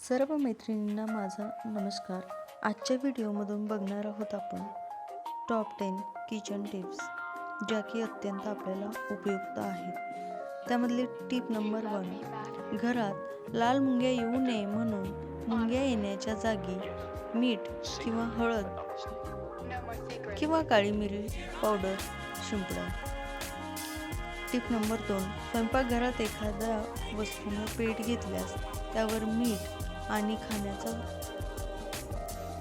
सर्व मैत्रिणींना माझा नमस्कार. आजच्या व्हिडिओमधून बघणार आहोत आपण टॉप 10 किचन टिप्स, ज्या की अत्यंत आपल्याला उपयुक्त आहेत. त्यामधली टिप नंबर 1, घरात लाल मुंग्या येऊ नये म्हणून मुंग्या येण्याच्या जागी मीठ किंवा हळद किंवा काळी मिरी पावडर शिंपडा. टिप नंबर 2, स्वयंपाकघरात एखाद्या वस्तूने पेट घेतल्यास त्यावर मीठ आणि खाण्याचा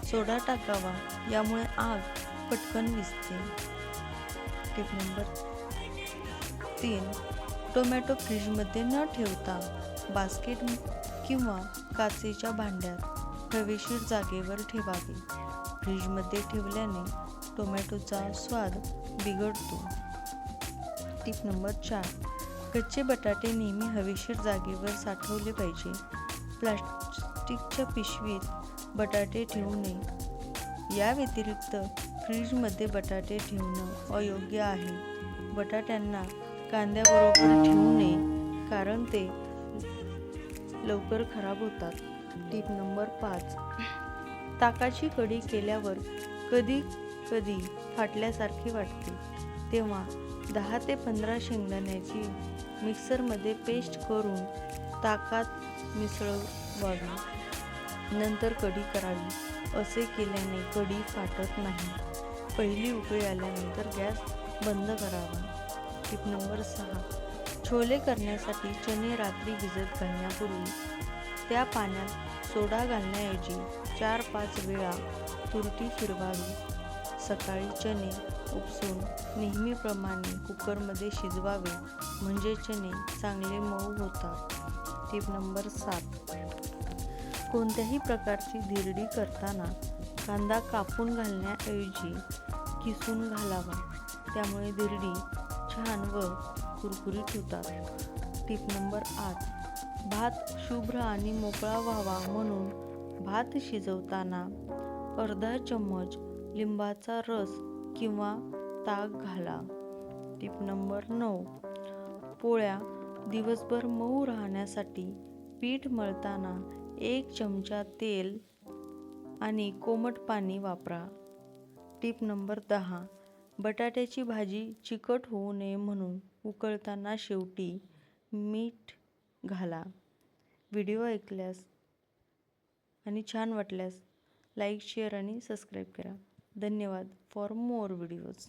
सोडा टाकावा, यामुळे आग पटकन विझते. टिप नंबर 3, टोमॅटो फ्रीजमध्ये न ठेवता बास्केट किंवा काचेच्या भांड्यात हवेशीर जागेवर ठेवावे. फ्रीजमध्ये ठेवल्याने टोमॅटोचा स्वाद बिघडतो. टिप नंबर 4, कच्चे बटाटे नेहमी हवेशीर जागेवर साठवले पाहिजे. प्लास्टिकच्या पिशवीत बटाटे ठेवू नये. या व्यतिरिक्त फ्रीजमध्ये बटाटे ठेवणं अयोग्य आहे. बटाट्यांना कांद्याबरोबर ठेवू नये, कारण ते लवकर खराब होतात. टिप नंबर 5, ताकाची कढी केल्यावर कधी कधी फाटल्यासारखे वाटते, तेव्हा 10 ते 15 शेंगदाण्याची मिक्सरमध्ये पेस्ट करून ताकात मिसळवावी. नंतर कढी करावी. असे केल्याने कढी फाटत नाही. पहिली उकळी आल्यानंतर गॅस बंद करावा. टिप नंबर 6, छोले करण्यासाठी चणे रात्री भिजत घालण्यापूर्वी त्या पाण्यात सोडा घालण्याऐवजी 4-5 वेळा तुरटी फिरवावी. सकाळी चणे उपसून नेहमीप्रमाणे कुकरमध्ये शिजवावे, म्हणजे चणे चांगले मऊ होतात. टिप नंबर 7, कोणत्याही प्रकारची धिरडी करताना कांदा कापून घालण्याऐवजी किसून घालावा, त्यामुळे धिरडी छान व कुरकुरीत होतात. टिप नंबर 8, भात शुभ्र आणि मोकळा व्हावा म्हणून भात शिजवताना अर्धा चम्मच लिंबाचा रस किंवा ताक घाला. टिप नंबर 9, पोळ्या दिवसभर मऊ राहण्यासाठी पीठ मळताना 1 चमचा तेल आणि कोमट पाणी वापरा. टिप नंबर 10, बटाट्याची भाजी चिकट होऊ नये म्हणून उकळताना शेवटी मीठ घाला. व्हिडिओ ऐकल्यास आणि छान वाटल्यास लाईक, शेअर आणि सबस्क्राईब करा. धन्यवाद. For more videos.